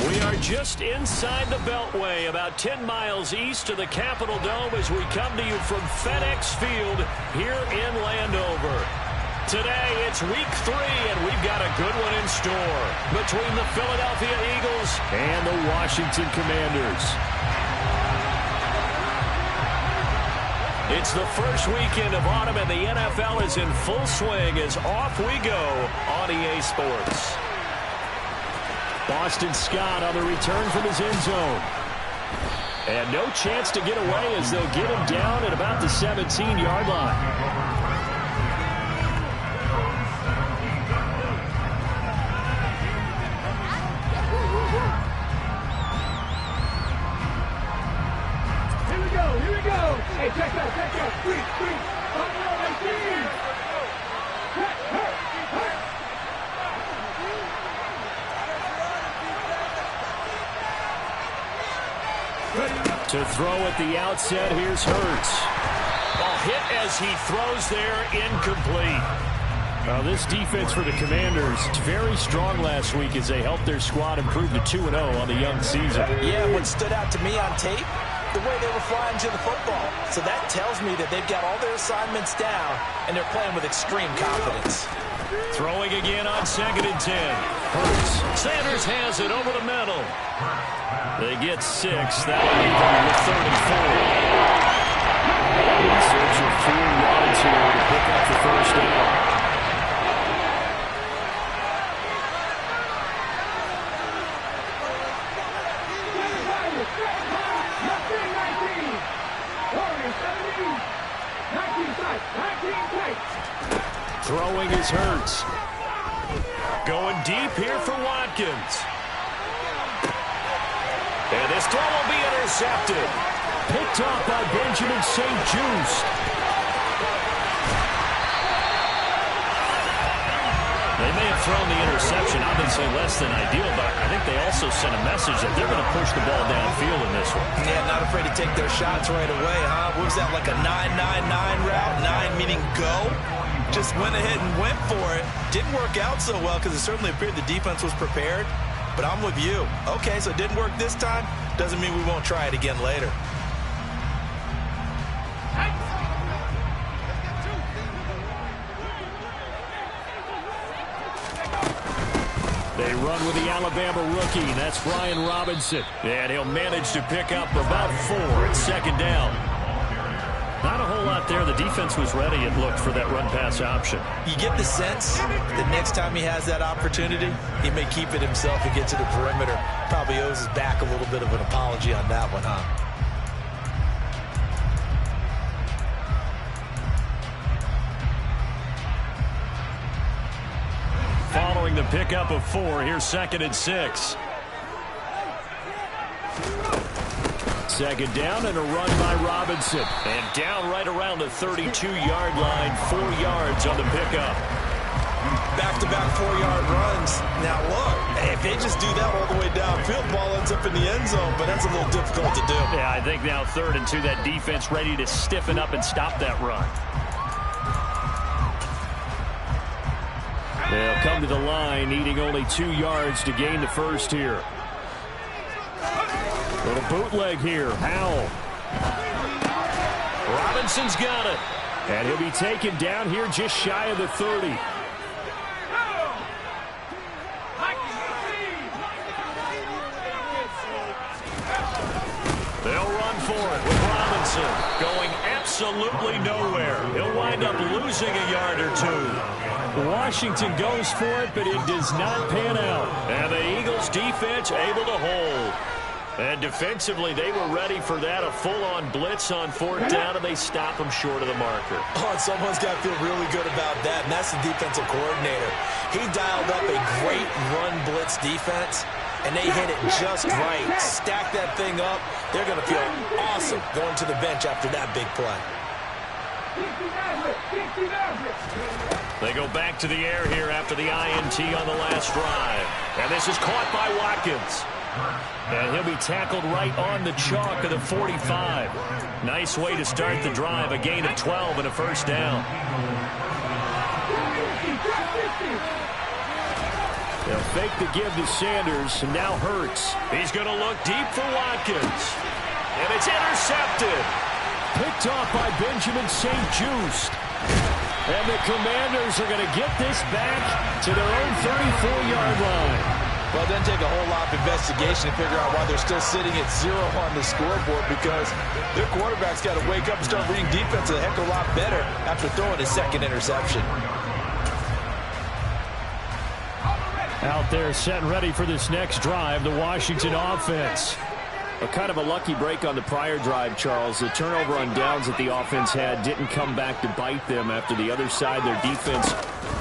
We are just inside the Beltway, about 10 miles east of the Capitol Dome as we come to you from FedEx Field here in Landover. Today, it's week 3, and we've got a good one in store between the Philadelphia Eagles and the Washington Commanders. It's the first weekend of autumn, and the NFL is in full swing as off we go on EA Sports. Boston Scott on the return from his end zone. And no chance to get away as they'll get him down at about the 17-yard line. Hey, check that. Freak. To throw at the outset, here's Hurts. A hit as he throws there, incomplete. This defense for the Commanders, very strong last week as they helped their squad improve to 2-0 on the young season. Yeah, what stood out to me on tape, the way they were flying to the football. So that tells me that they've got all their assignments down, and they're playing with extreme confidence. Throwing again on 2nd and 10. Hurts. Sanders has it over the middle. They get 6. That will leave them with 3rd and 4. In search of 4 yards here to pick up the first down. Throwing is Hurts. Going deep here for Watkins. And this throw will be intercepted. Picked off by Benjamin St. Juste. They may have thrown the interception, obviously less than ideal, but I think they also sent a message that they're going to push the ball downfield in this one. Yeah, not afraid to take their shots right away, huh? What was that, like a 9-9-9 route? 9 meaning go? Just went ahead and went for it. Didn't work out so well because it certainly appeared the defense was prepared. But I'm with you. Okay, so it didn't work this time. Doesn't mean we won't try it again later. They run with the Alabama rookie. That's Brian Robinson. And he'll manage to pick up about 4 at 2nd down. Not a whole lot there. The defense was ready, it looked, for that run-pass option. You get the sense that next time he has that opportunity, he may keep it himself and get to the perimeter. Probably owes his back a little bit of an apology on that one, huh? Following the pickup of 4, here's 2nd and 6. 2nd down and a run by Robinson. And down right around the 32-yard line, 4 yards on the pickup. Back-to-back 4-yard runs. Now, look, if they just do that all the way downfield, ball ends up in the end zone, but that's a little difficult to do. Yeah, I think now 3rd and 2, that defense ready to stiffen up and stop that run. They'll come to the line, needing only 2 yards to gain the first here. Little bootleg here. Howell. Robinson's got it. And he'll be taken down here just shy of the 30. They'll run for it with Robinson going absolutely nowhere. He'll wind up losing a yard or 2. Washington goes for it, but it does not pan out. And the Eagles defense able to hold. And defensively, they were ready for that, a full-on blitz on 4th down, and they stop them short of the marker. Oh, and someone's got to feel really good about that, and that's the defensive coordinator. He dialed up a great run blitz defense, and they hit it just right. Stack that thing up. They're going to feel awesome going to the bench after that big play. They go back to the air here after the INT on the last drive. And this is caught by Watkins. And he'll be tackled right on the chalk of the 45. Nice way to start the drive. A gain of 12 and a first down. They'll fake the give to Sanders, and now Hurts. He's going to look deep for Watkins. And it's intercepted. Picked off by Benjamin St-Juste. And the Commanders are going to get this back to their own 34-yard line. Well, it doesn't take a whole lot of investigation to figure out why they're still sitting at 0 on the scoreboard, because their quarterback's got to wake up and start reading defense a heck of a lot better after throwing his second interception. Out there set and ready for this next drive, the Washington offense. A kind of a lucky break on the prior drive, Charles. The turnover on downs that the offense had didn't come back to bite them after the other side. Their defense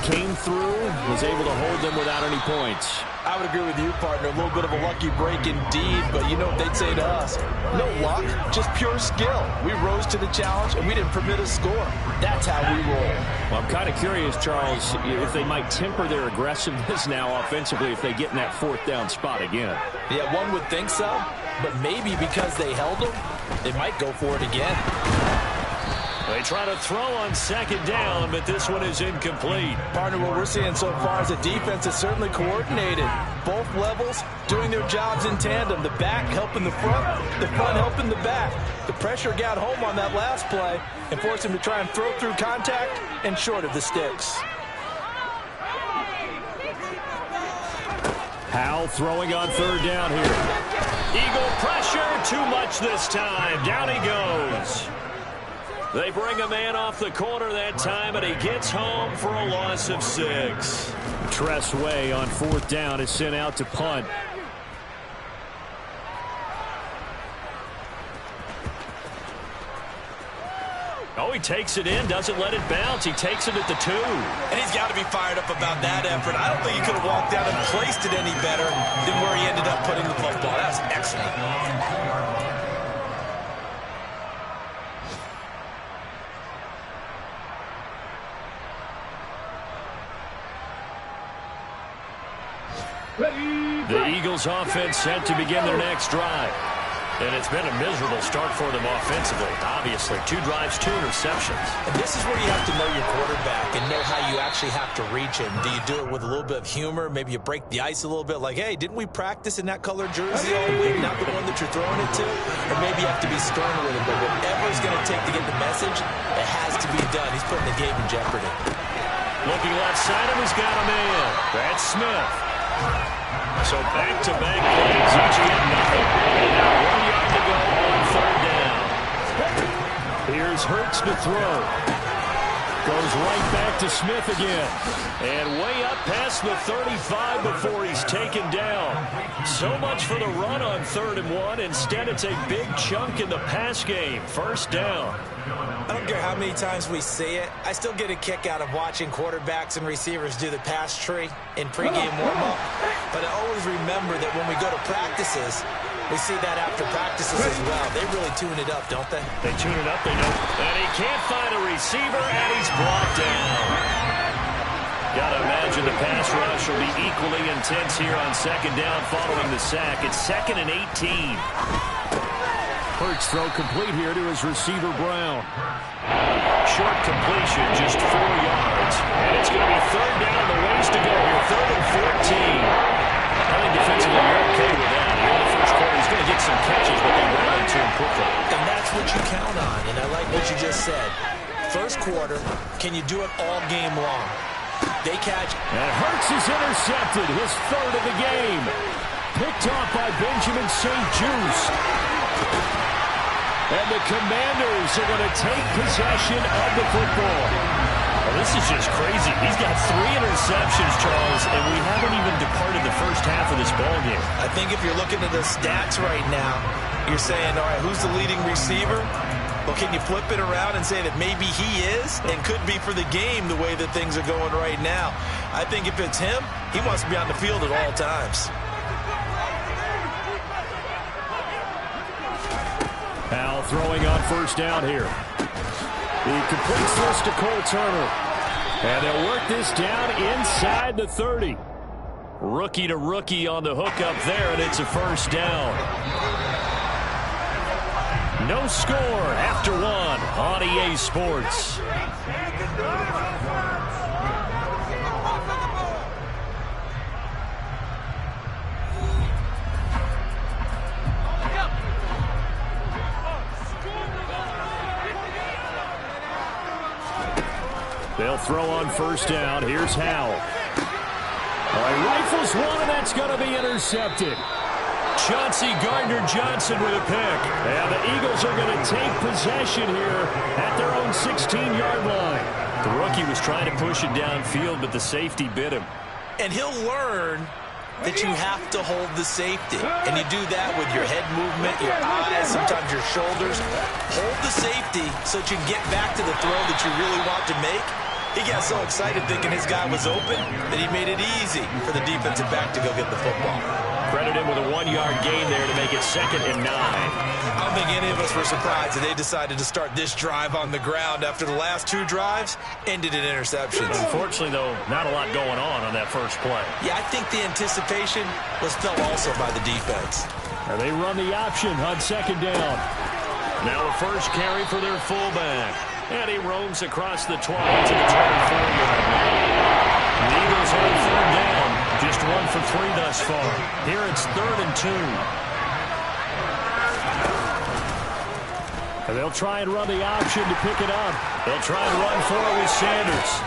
came through, was able to hold them without any points. I would agree with you, partner. A little bit of a lucky break indeed, but you know what they'd say to us? No luck, just pure skill. We rose to the challenge, and we didn't permit a score. That's how we roll. Well, I'm kind of curious, Charles, if they might temper their aggressiveness now offensively if they get in that fourth down spot again. Yeah, one would think so, but maybe because they held them, they might go for it again. They try to throw on second down, but this one is incomplete. Partner, what we're seeing so far is the defense is certainly coordinated. Both levels doing their jobs in tandem. The back helping the front helping the back. The pressure got home on that last play and forced him to try and throw through contact and short of the sticks. Howell throwing on third down here. Eagle pressure, too much this time. Down he goes. They bring a man off the corner that time, and he gets home for a loss of 6. Tress Way on fourth down is sent out to punt. Oh, he takes it in, doesn't let it bounce. He takes it at the 2. And he's got to be fired up about that effort. I don't think he could have walked down and placed it any better than where he ended up putting the football. That's excellent. The Eagles offense set to begin their next drive. And it's been a miserable start for them offensively, obviously. 2 drives, 2 interceptions. And this is where you have to know your quarterback and know how you actually have to reach him. Do you do it with a little bit of humor? Maybe you break the ice a little bit, like, hey, didn't we practice in that color jersey all week, not the one that you're throwing it to? Or maybe you have to be stern with him. But whatever it's going to take to get the message, it has to be done. He's putting the game in jeopardy. Looking left side of him, he's got a man. That's Smith. So back-to-back plays, each hit nothing. Now 1 yard to go on third down. Here's Hurts to throw. Goes right back to Smith again. And way up past the 35 before he's taken down. So much for the run on 3rd and 1. Instead, it's a big chunk in the pass game. First down. I don't care how many times we see it. I still get a kick out of watching quarterbacks and receivers do the pass tree in pregame warm-up. But I always remember that when we go to practices, we see that after practices as well. They really tune it up, don't they? They tune it up, they know. And he can't find a receiver, and he's brought down. Gotta imagine the pass rush will be equally intense here on second down following the sack. It's 2nd and 18. Hurts throw complete here to his receiver, Brown. Short completion, just 4 yards. And it's going to be third down, the ways to go here. 3rd and 14. I think defensively you're okay with that. Here in the first quarter, he's going to get some catches, but they run into him quickly. And that's what you count on, and I like what you just said. First quarter, can you do it all game long? They catch. And Hurts is intercepted, his 3rd of the game. Picked off by Benjamin St-Juste. And the Commanders are going to take possession of the football. Well, this is just crazy. He's got 3 interceptions, Charles, and we haven't even departed the first half of this ballgame. I think if you're looking at the stats right now, you're saying, all right, who's the leading receiver? Well, can you flip it around and say that maybe he is and could be for the game the way that things are going right now? I think if it's him, he wants to be on the field at all times. Howell throwing on first down here. He completes this to Cole Turner. And they'll work this down inside the 30. Rookie to rookie on the hook up there, and it's a first down. No score after 1 on EA Sports. They'll throw on first down. Here's Howell. He rifles one, and that's going to be intercepted. Chauncey Gardner-Johnson with a pick. And the Eagles are going to take possession here at their own 16-yard line. The rookie was trying to push it downfield, but the safety bit him. And he'll learn that you have to hold the safety. And you do that with your head movement, your eyes, sometimes your shoulders. Hold the safety so that you can get back to the throw that you really want to make. He got so excited thinking his guy was open that he made it easy for the defensive back to go get the football. Credit him with a 1-yard gain there to make it 2nd and 9. I don't think any of us were surprised that they decided to start this drive on the ground after the last 2 drives ended in interceptions. Unfortunately, though, not a lot going on that first play. Yeah, I think the anticipation was felt also by the defense. And they run the option on 2nd down. Now a first carry for their fullback. And he roams across the 20 to the 24-yard line. The Eagles on 3rd down. Just 1 for 3 thus far. Here it's 3rd and 2. And they'll try and run the option to pick it up. They'll try and run for it with Sanders.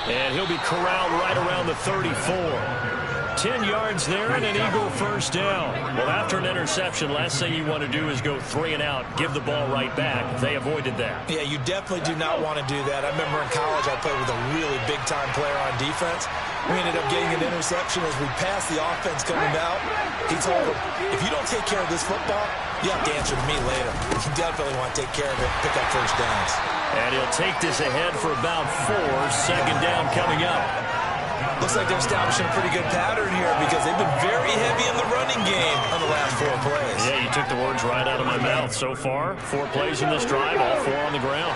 And he'll be corralled right around the 34. 10 yards there and an Eagle first down. Well, after an interception, last thing you want to do is go 3 and out, give the ball right back. They avoided that. Yeah, you definitely do not want to do that. I remember in college I played with a really big-time player on defense. We ended up getting an interception as we passed the offense coming out. He told him, if you don't take care of this football, you have to answer to me later. You definitely want to take care of it, pick up first downs. And he'll take this ahead for about 4. 2nd down coming up. Looks like they're establishing a pretty good pattern here because they've been very heavy in the running game on the last 4 plays. Yeah, you took the words right out of my mouth. So far, 4 plays in this drive, all 4 on the ground.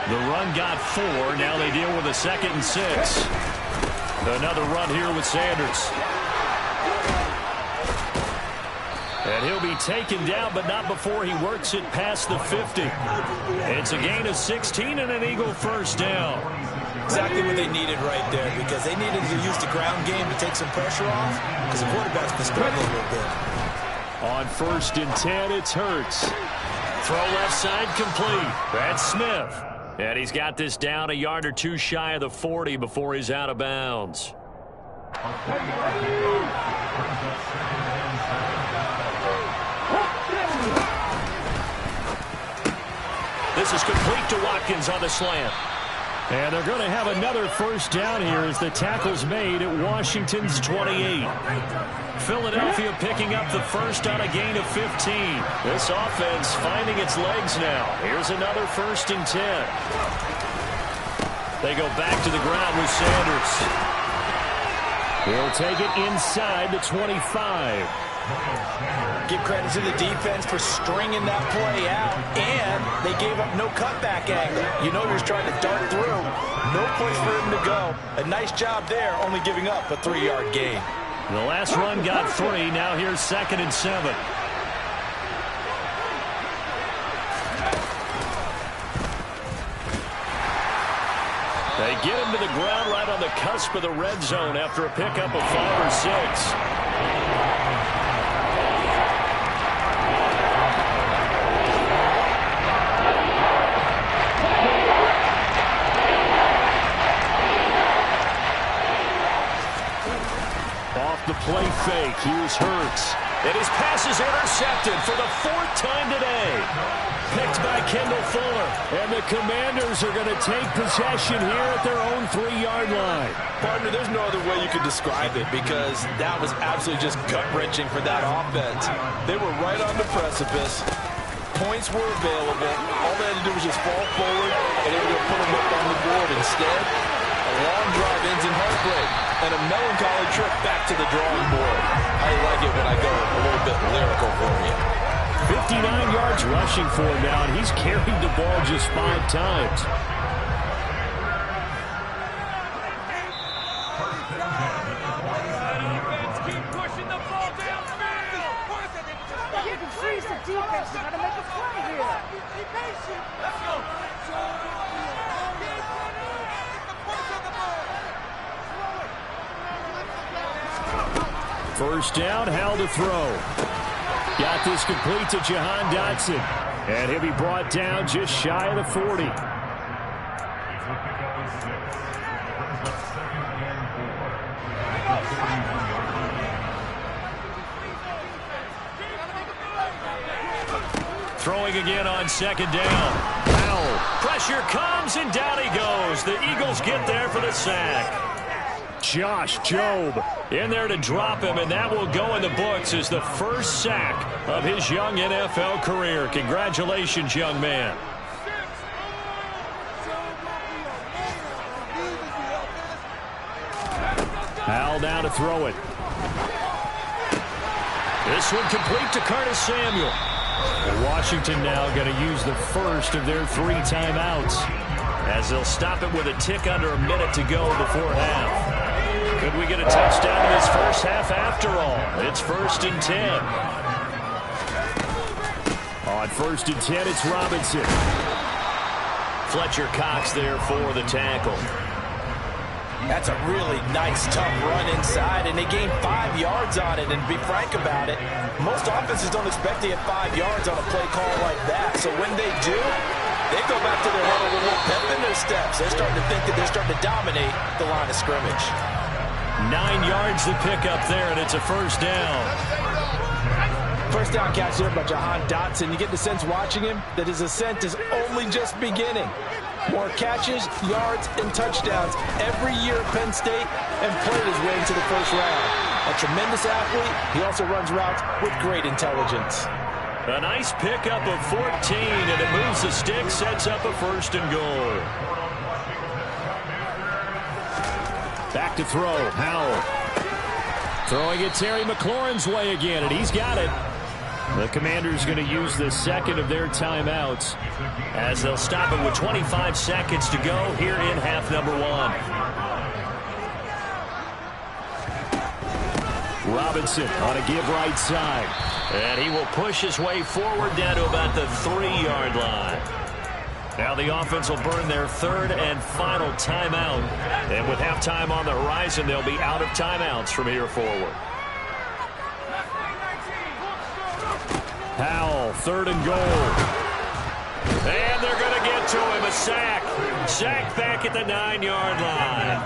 The run got 4. Now they deal with a 2nd and 6. Another run here with Sanders. And he'll be taken down, but not before he works it past the 50. It's a gain of 16 and an Eagle first down. Exactly what they needed right there because they needed to use the ground game to take some pressure off because the quarterback's been struggling a little bit. On 1st and 10, it's Hurts. Throw left side complete. That's Smith. And he's got this down a yard or 2 shy of the 40 before he's out of bounds. This is complete to Watkins on the slant. And they're going to have another first down here as the tackle's made at Washington's 28. Philadelphia picking up the first on a gain of 15. This offense finding its legs now. Here's another 1st and 10. They go back to the ground with Sanders. He'll take it inside the 25. Give credit to the defense for stringing that play out, and they gave up no cutback angle. You know, he was trying to dart through. No place for him to go. A nice job there, only giving up a 3-yard gain. The last run got 3. Now here's 2nd and 7. They get him to the ground right on the cusp of the red zone after a pickup of 5 or 6. The play fake. Here's Hurts. And his pass is intercepted for the 4th time today. Picked by Kendall Fuller. And the Commanders are going to take possession here at their own 3-yard line. Partner, there's no other way you could describe it because that was absolutely just gut-wrenching for that offense. They were right on the precipice. Points were available. All they had to do was just fall forward, and they were going to put them up on the board. Instead, a long drive ends in heartbreak and a melancholy trip back to the drawing board. I like it when I go a little bit lyrical for you. 59 yards rushing for him now, and he's carried the ball just 5 times. Keep pushing the ball downfield. You can freeze the defense. You got to make a play here. Be patient. Let's go. First down, Howell to throw. Got this complete to Jahan Dotson. And he'll be brought down just shy of the 40. Throwing again on second down. Powell. Pressure comes, and down he goes. The Eagles get there for the sack. Josh Jobe in there to drop him, and that will go in the books as the first sack of his young NFL career. Congratulations, young man. Powell down to throw it. This one complete to Curtis Samuel. Washington now going to use the first of their 3 timeouts as they'll stop it with a tick under a minute to go before half. Could we get a touchdown in this first half after all? It's 1st and 10. On 1st and 10, it's Robinson. Fletcher Cox there for the tackle. That's a really nice, tough run inside, and they gained 5 yards on it. And to be frank about it, most offenses don't expect to get 5 yards on a play call like that. So when they do, they go back to their huddle with a little pep in their steps. They're starting to think that they're starting to dominate the line of scrimmage. 9 yards to pick up there, and it's a first down. First down catch there by Jahan Dotson. You get the sense watching him that his ascent is only just beginning. More catches, yards, and touchdowns every year at Penn State, and played his way into the first round. A tremendous athlete. He also runs routes with great intelligence. A nice pickup of 14, and it moves the stick, sets up a 1st and goal. Back to throw, Powell. Throwing it Terry McLaurin's way again, and he's got it. The Commanders going to use the second of their timeouts as they'll stop it with 25 seconds to go here in half number 1. Robinson on a give right side. And he will push his way forward down to about the 3-yard line. Now the offense will burn their 3rd and final timeout. And with halftime on the horizon, they'll be out of timeouts from here forward. Powell, 3rd and goal. And they're going to get to him. A sack. Sack back at the 9-yard line.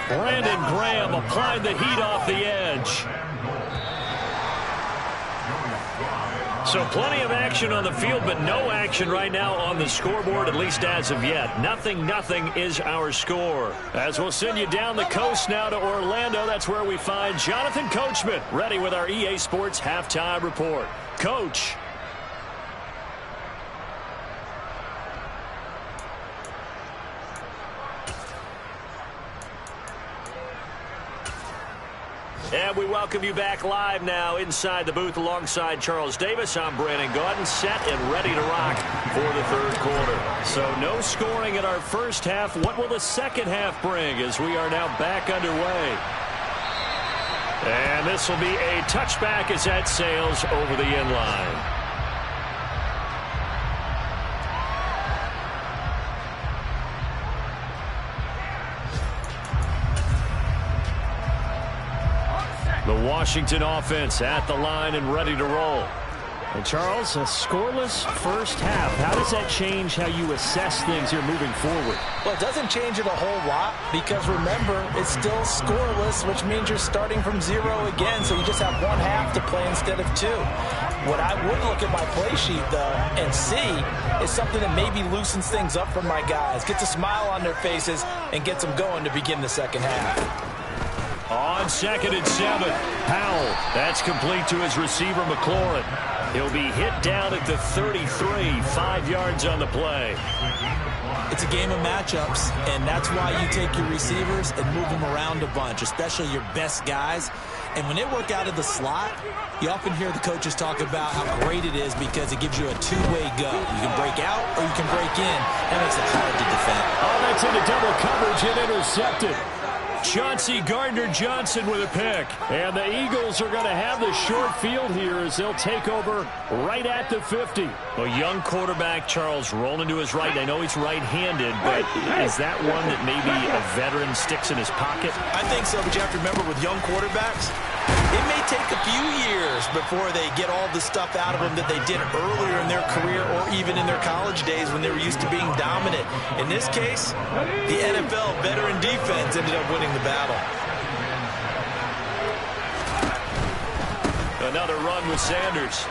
Brandon Graham applied the heat off the edge. So plenty of action on the field, but no action right now on the scoreboard, at least as of yet. 0-0 is our score. As we'll send you down the coast now to Orlando, that's where we find Jonathan Coachman, ready with our EA Sports Halftime Report. Coach. And we welcome you back live now inside the booth alongside Charles Davis. I'm Brandon Gaudin, set and ready to rock for the 3rd quarter. So no scoring in our first half. What will the second half bring as we are now back underway? And this will be a touchback as that sails over the end line. The Washington offense at the line and ready to roll. And Charles, a scoreless first half. How does that change how you assess things here moving forward? Well, it doesn't change it a whole lot because, remember, it's still scoreless, which means you're starting from 0 again, so you just have 1 half to play instead of 2. What I would look at my play sheet, though, and see is something that maybe loosens things up for my guys, gets a smile on their faces, and gets them going to begin the second half. On 2nd and 7, Powell. That's complete to his receiver, McLaurin. He'll be hit down at the 33, 5 yards on the play. It's a game of matchups, and that's why you take your receivers and move them around a bunch, especially your best guys. And when they work out of the slot, you often hear the coaches talk about how great it is because it gives you a 2-way go. You can break out or you can break in. That makes it hard to defend. Oh, that's into double coverage and intercepted. Chauncey Gardner-Johnson with a pick. And the Eagles are going to have the short field here as they'll take over right at the 50. A young quarterback, Charles, rolling to his right. I know he's right-handed, but is that one that maybe a veteran sticks in his pocket? I think so, but you have to remember with young quarterbacks, it may take a few years before they get all the stuff out of them that they did earlier in their career or even in their college days when they were used to being dominant. In this case, the NFL veteran defense ended up winning the battle. Another run with Sanders.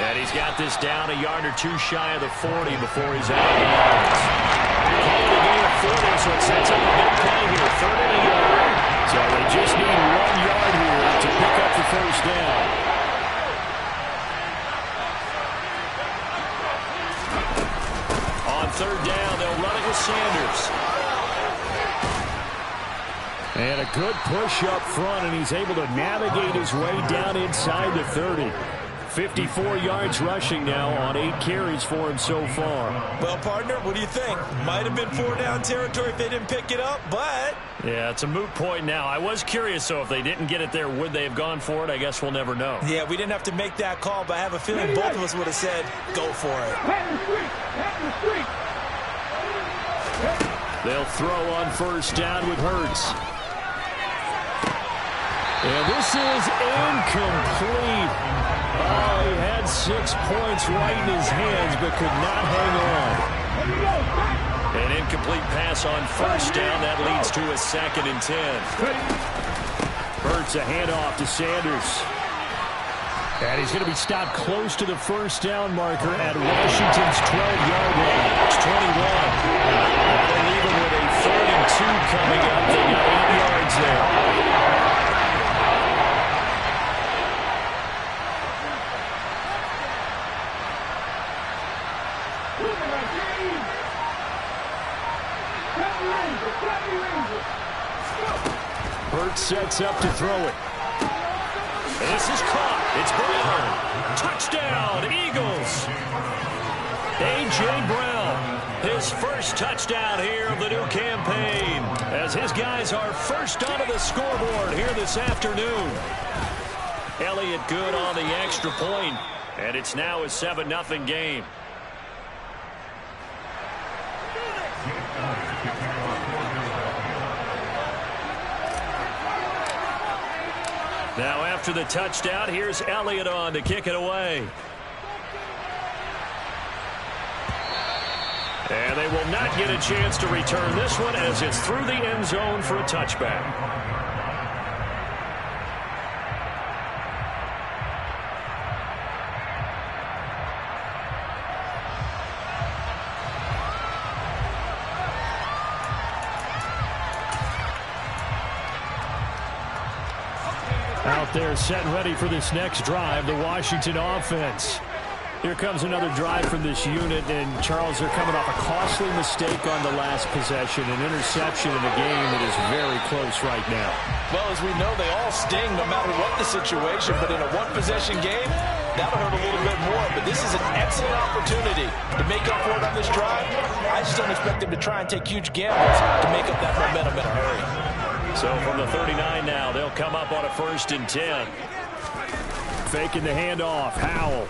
And he's got this down a yard or two shy of the 40 before he's out of bounds. Calling the game at 40, so it sets up a big play here. 3rd and a yard. So they just need 1 yard here to pick up the first down. On 3rd down, they'll run it with Sanders. And a good push up front, and he's able to navigate his way down inside the 30. 54 yards rushing now on 8 carries for him so far. Well, partner, what do you think? Might have been 4-down territory if they didn't pick it up, but... Yeah, it's a moot point now. I was curious, so if they didn't get it there, would they have gone for it? I guess we'll never know. Yeah, we didn't have to make that call, but I have a feeling both of us would have said, go for it. They'll throw on 1st down with Hurts. And this is incomplete. Oh, he had 6 points right in his hands, but could not hang on. An incomplete pass on 1st down. That leads to a 2nd and 10. Hurts a handoff to Sanders. And he's going to be stopped close to the 1st down marker at Washington's 12-yard line. It's 21. They'll leave him with a 3rd and 2 coming up. They got 8 yards there. Hurts sets up to throw it. This is caught. It's Brown. Touchdown, Eagles. A.J. Brown, his first touchdown here of the new campaign, as his guys are first onto the scoreboard here this afternoon. Elliott good on the extra point, and it's now a 7-0 game. Now after the touchdown, here's Elliott on to kick it away. And they will not get a chance to return this one as it's through the end zone for a touchback. Out there set and ready for this next drive, the Washington offense. Here comes another drive from this unit, and Charles, they're coming off a costly mistake on the last possession, an interception in a game that is very close right now. Well, as we know, they all sting no matter what the situation, but in a one-possession game, that'll hurt a little bit more. But this is an excellent opportunity to make up for it on this drive. I just don't expect them to try and take huge gambles to make up that momentum in a hurry. So from the 39 now, they'll come up on a 1st and 10. Faking the handoff, Howell.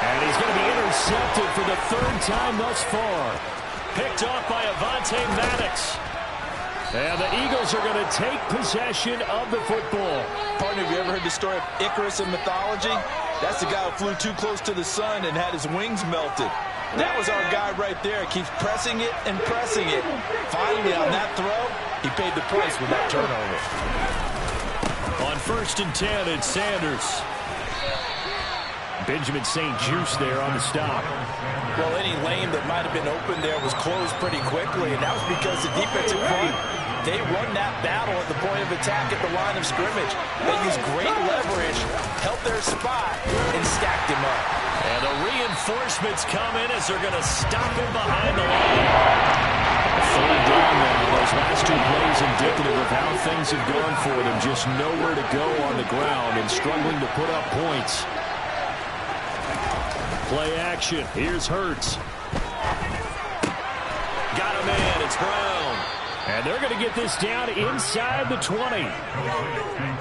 And he's going to be intercepted for the 3rd time thus far. Picked off by Avonte Maddox. And the Eagles are going to take possession of the football. Partner, have you ever heard the story of Icarus in mythology? That's the guy who flew too close to the sun and had his wings melted. That was our guy right there. Keeps pressing it and pressing it. Finally, on that throw, he paid the price with that turnover. On 1st and 10, it's Sanders. Benjamin St. Juice there on the stop. Well, any lane that might have been open there was closed pretty quickly, and that was because the defensive front, they run that battle at the point of attack at the line of scrimmage. They used great leverage, held their spot, and stacked him up. And the reinforcements come in as they're going to stop him behind the line. 3rd down now. Those last 2 plays indicative of how things have gone for them. Just nowhere to go on the ground and struggling to put up points. Play action. Here's Hurts. Got a man. It's Brown. And they're going to get this down inside the 20.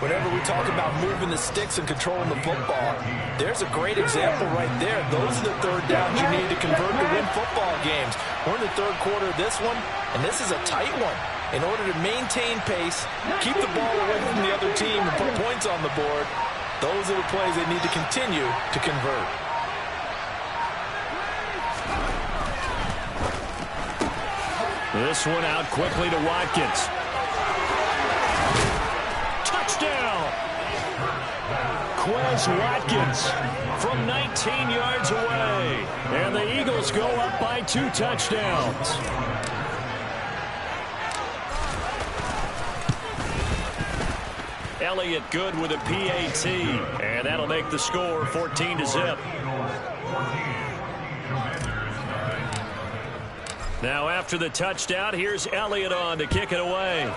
Whenever we talk about moving the sticks and controlling the football, there's a great example right there. Those are the 3rd downs you need to convert to win football games. We're in the 3rd quarter of this one, and this is a tight one. In order to maintain pace, keep the ball away from the other team, and put points on the board, those are the plays they need to continue to convert. This one out quickly to Watkins. Touchdown! is Watkins from 19 yards away. And the Eagles go up by 2 touchdowns. Elliott good with a PAT. And that'll make the score 14-0. Now after the touchdown, here's Elliott on to kick it away.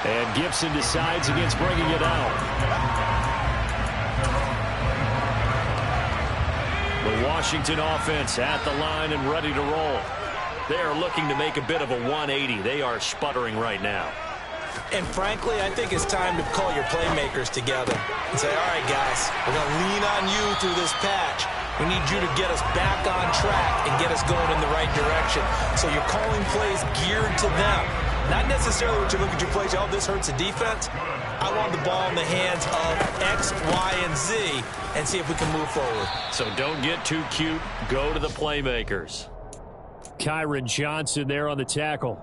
And Gibson decides against bringing it out. The Washington offense at the line and ready to roll. They are looking to make a bit of a 180. They are sputtering right now. And frankly, I think it's time to call your playmakers together and say, all right, guys, we're going to lean on you through this patch. We need you to get us back on track and get us going in the right direction. So you're calling plays geared to them. Not necessarily when you look at your plays, oh, this hurts the defense. I want the ball in the hands of X, Y, and Z and see if we can move forward. So don't get too cute. Go to the playmakers. Kyron Johnson there on the tackle.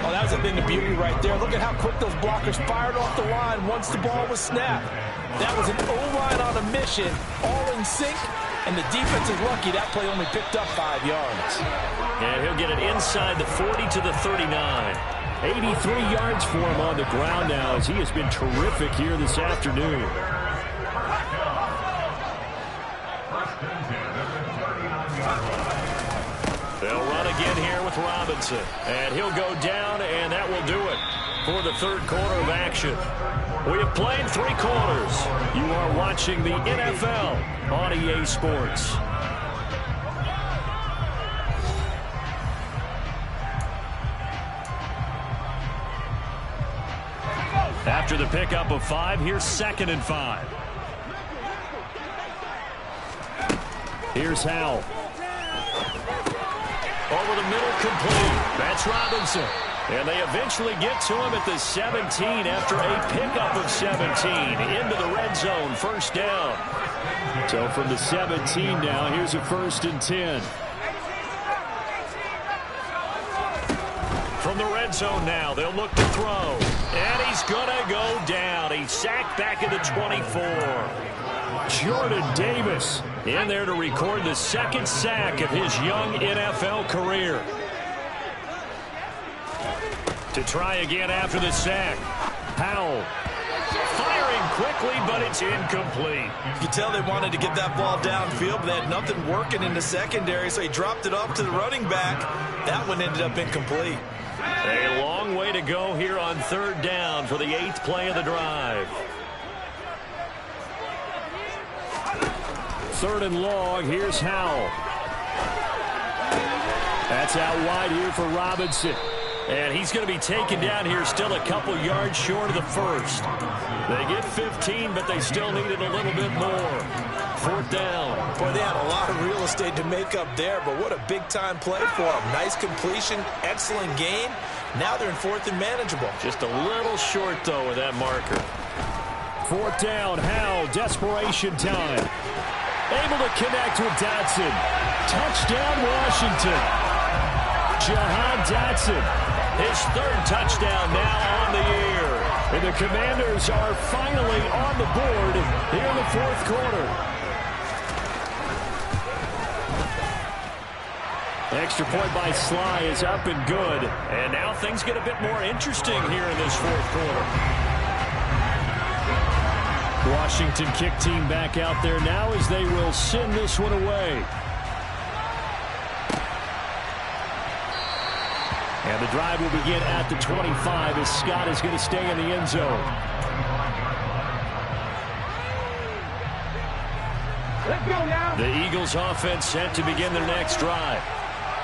Oh, that was a thing of beauty right there. Look at how quick those blockers fired off the line once the ball was snapped. That was an O-line on a mission, all in sync, and the defense is lucky that play only picked up 5 yards. And he'll get it inside the 40 to the 39. 83 yards for him on the ground now as he has been terrific here this afternoon. They'll run again here with Robinson. And he'll go down, and that will do it for the third quarter of action. We have played 3 quarters. You are watching the NFL on EA Sports. After the pickup of 5, here's 2nd and 5. Here's Howell. Over the middle, complete. That's Robinson. And they eventually get to him at the 17 after a pickup of 17. Into the red zone, first down. So from the 17 now, here's a 1st and 10. From the red zone now, they'll look to throw. And he's going to go down. He's sacked back at the 24. Jordan Davis in there to record the 2nd sack of his young NFL career. To try again after the sack. Howell firing quickly, but it's incomplete. You can tell they wanted to get that ball downfield, but they had nothing working in the secondary, so he dropped it off to the running back. That one ended up incomplete. A long way to go here on 3rd down for the 8th play of the drive. 3rd and long. Here's Howell. That's out wide here for Robinson. And he's going to be taken down here still a couple yards short of the 1st. They get 15, but they still needed a little bit more. 4th down. Boy, they had a lot of real estate to make up there, but what a big-time play for them. Nice completion, excellent gain. Now they're in 4th and manageable. Just a little short, though, with that marker. 4th down, Howell, desperation time. Able to connect with Dotson. Touchdown, Washington. Jahan Dotson. His 3rd touchdown now on the year. And the Commanders are finally on the board here in the 4th quarter. Extra point by Sly is up and good. And now things get a bit more interesting here in this 4th quarter. Washington kick team back out there now as they will send this one away. And the drive will begin at the 25 as Scott is going to stay in the end zone. Let's go now. The Eagles offense set to begin their next drive.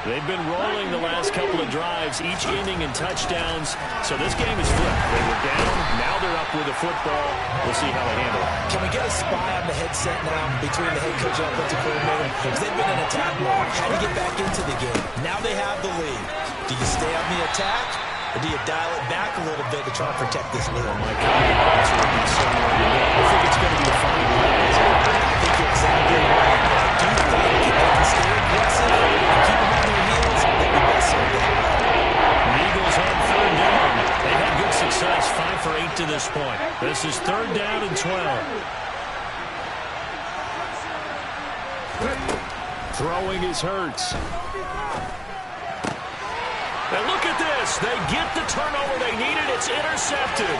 They've been rolling the last couple of drives, each ending in touchdowns. So this game is flipped. They were down, now they're up with the football. We'll see how they handle it. Can we get a spy on the headset now between the head coach and offensive coordinator? Because they've been in attack mode. How do you get back into the game? Now they have the lead. Do you stay on the attack, or do you dial it back a little bit to try and protect this lead? Oh, my God. I think it's going to be a fine play. I think you're exactly right. I do think if they can stay aggressive and keep them on their heels, they'll be best served. The Eagles on 3rd down. They had good success to this point. This is 3rd down and 12. Throwing is Hurts. And look at this. They get the turnover they needed. It's intercepted.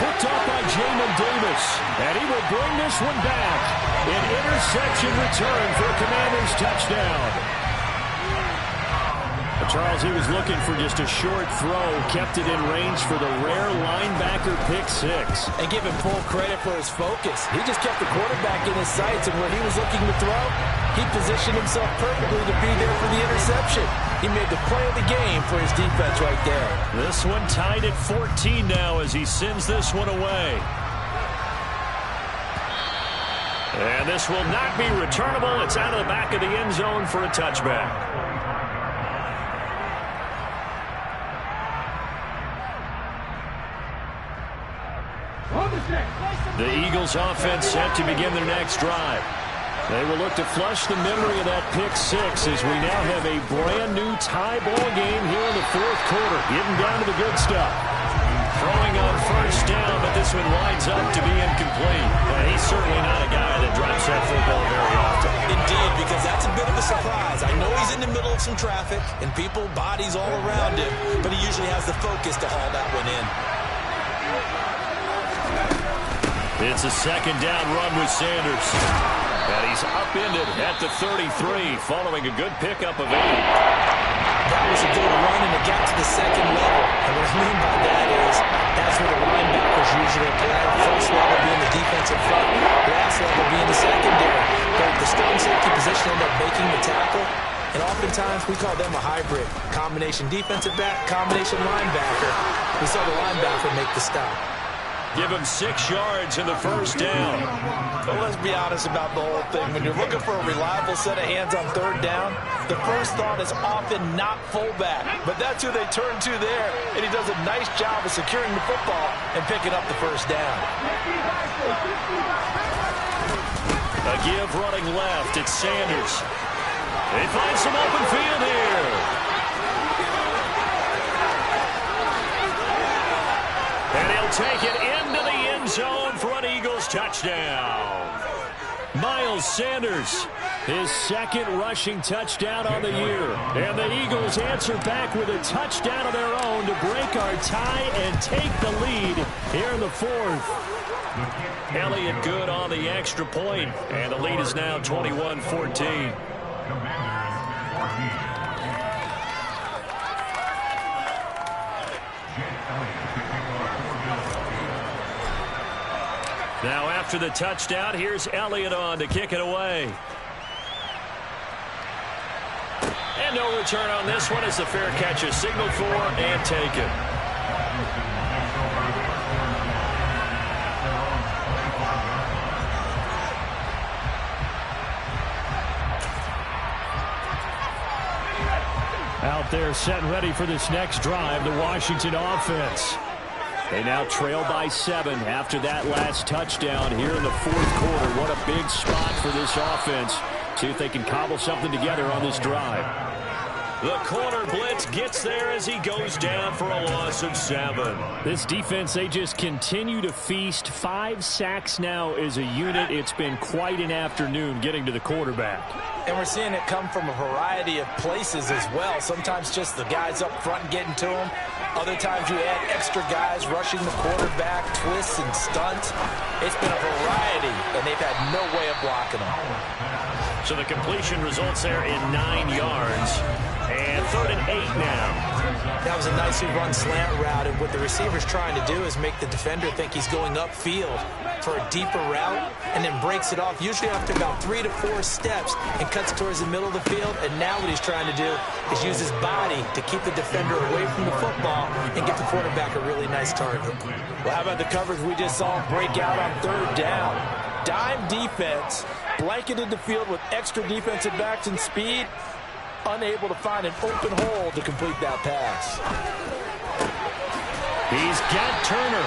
Picked up by Jamin Davis. And he will bring this one back. An interception return for a Commanders touchdown. Charles, he was looking for just a short throw. Kept it in range for the rare linebacker pick 6. And give him full credit for his focus. He just kept the quarterback in his sights, and when he was looking to throw, he positioned himself perfectly to be there for the interception. He made the play of the game for his defense right there. This one tied at 14 now as he sends this one away. And this will not be returnable. It's out of the back of the end zone for a touchback. The Eagles offense set to begin their next drive. They will look to flush the memory of that pick 6 as we now have a brand new tie ball game here in the 4th quarter. Getting down to the good stuff. Throwing on 1st down, but this one winds up to be incomplete. And he's certainly not a guy that drops that football very often. Indeed, because that's a bit of a surprise. I know he's in the middle of some traffic and people, bodies all around him, but he usually has the focus to haul that one in. It's a 2nd down run with Sanders. And he's upended at the 33 following a good pickup of 8. That was a good run, and it got to the 2nd level. And what I mean by that is that's where the linebackers usually play. First level being the defensive front, last level being the secondary. But the strong safety position ended up making the tackle. And oftentimes we call them a hybrid. Combination defensive back, combination linebacker. We saw the linebacker make the stop. Give him 6 yards in the 1st down. But let's be honest about the whole thing. When you're looking for a reliable set of hands on 3rd down, the first thought is often not fullback. But that's who they turn to there, and he does a nice job of securing the football and picking up the 1st down. A give running left. It's Sanders. They find some open field here. And he'll take it into the end zone for an Eagles touchdown. Miles Sanders, his 2nd rushing touchdown on the year. And the Eagles answer back with a touchdown of their own to break our tie and take the lead here in the 4th. Elliott good on the extra point, and the lead is now 21-14. Now after the touchdown, here's Elliott on to kick it away. And no return on this one as the fair catch is signaled for and taken. Out there set and ready for this next drive, the Washington offense. They now trail by 7 after that last touchdown here in the 4th quarter. What a big spot for this offense. See if they can cobble something together on this drive. The corner blitz gets there as he goes down for a loss of 7. This defense, they just continue to feast. 5 sacks now as a unit. It's been quite an afternoon getting to the quarterback. And we're seeing it come from a variety of places as well. Sometimes just the guys up front getting to him. Other times you add extra guys rushing the quarterback, twists and stunts. It's been a variety, and they've had no way of blocking them. So the completion results there in 9 yards. And 3rd and 8 now. That was a nicely run slant route, and what the receiver's trying to do is make the defender think he's going upfield for a deeper route, and then breaks it off, usually after about 3 to 4 steps, and cuts towards the middle of the field. And now what he's trying to do is use his body to keep the defender away from the football and get the quarterback a really nice target. Well, how about the coverage we just saw him break out on 3rd down? Dime defense, blanketed the field with extra defensive backs and speed, unable to find an open hole to complete that pass. He's got Turner.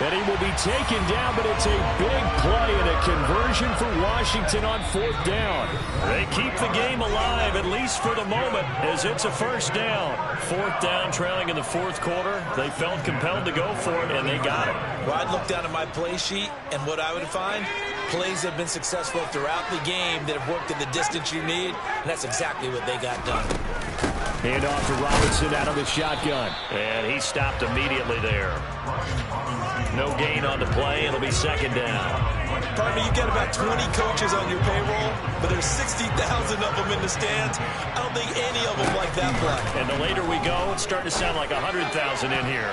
And he will be taken down, but it's a big play and a conversion for Washington on 4th down. They keep the game alive, at least for the moment, as it's a first down. 4th down, trailing in the 4th quarter. They felt compelled to go for it, and they got it. Well, I'd look down at my play sheet, and what I would find, plays have been successful throughout the game that have worked in the distance you need, and that's exactly what they got done. Hand off to Robinson out of the shotgun. And he stopped immediately there. No gain on the play. It'll be 2nd down. Partner, you got about 20 coaches on your payroll, but there's 60,000 of them in the stands. I don't think any of them like that play. And the later we go, it's starting to sound like 100,000 in here.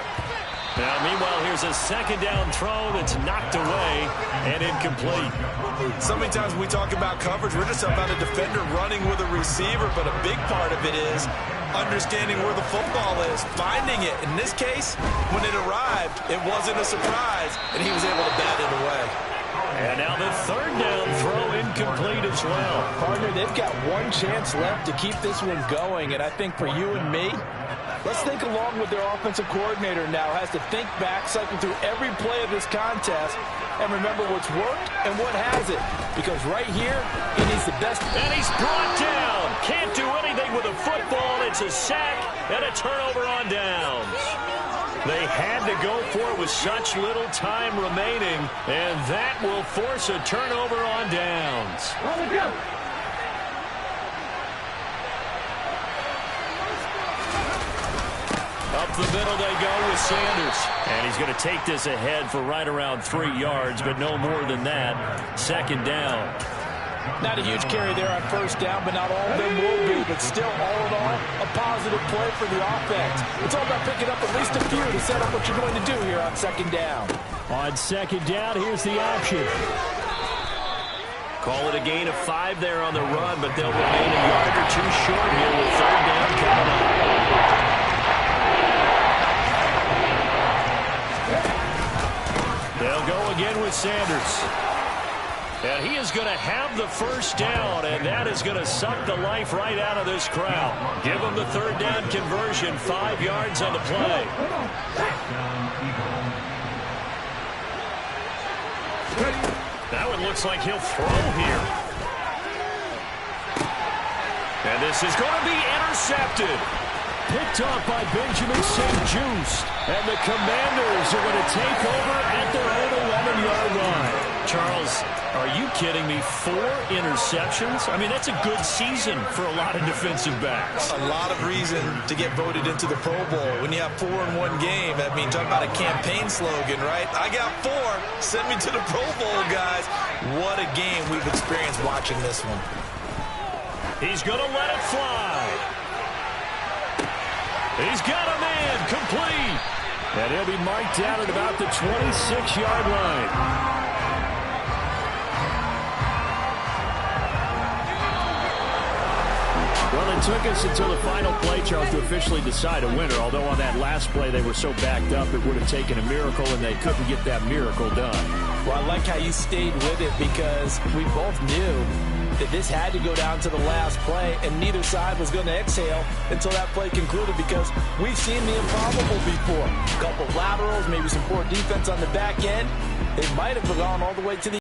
Now, meanwhile, here's a 2nd down throw that's knocked away and incomplete. So many times when we talk about coverage, we're just about a defender running with a receiver, but a big part of it is understanding where the football is, finding it. In this case, when it arrived, it wasn't a surprise, and he was able to bat it away. And now the 3rd down throw incomplete as well. Partner, they've got one chance left to keep this one going, and I think for you and me, let's think along with their offensive coordinator now. Has to think back, cycle through every play of this contest, and remember what's worked and what hasn't. Because right here, he needs the best. And he's brought down. Can't do anything with a football. It's a sack and a turnover on downs. They had to go for it with such little time remaining, and that will force a turnover on downs. Up the middle they go with Sanders. And he's going to take this ahead for right around 3 yards, but no more than that. 2nd down. Not a huge carry there on 1st down, but not all of them will be. But still, all in all, a positive play for the offense. It's all about picking up at least a few to set up what you're going to do here on 2nd down. On 2nd down, here's the option. Call it a gain of 5 there on the run, but they'll remain a yard or 2 short here with 3rd down coming up. They'll go again with Sanders. And he is going to have the 1st down, and that is going to suck the life right out of this crowd. Give him the 3rd down conversion, 5 yards on the play. That one looks like he'll throw here. And this is going to be intercepted. Picked off by Benjamin St-Juste. And the Commanders are going to take over at their own 11-yard line. Charles, are you kidding me? 4 interceptions? I mean, that's a good season for a lot of defensive backs. A lot of reason to get voted into the Pro Bowl. When you have 4 in one game, I mean, talk about a campaign slogan, right? I got 4. Send me to the Pro Bowl, guys. What a game we've experienced watching this one. He's going to let it fly. He's got a man complete. And he'll be marked down at about the 26-yard line. Well, it took us until the final play, Charles, to officially decide a winner, although on that last play they were so backed up it would have taken a miracle, and they couldn't get that miracle done. Well, I like how you stayed with it because we both knew that this had to go down to the last play, and neither side was going to exhale until that play concluded because we've seen the improbable before. A couple laterals, maybe some poor defense on the back end. They might have gone all the way to the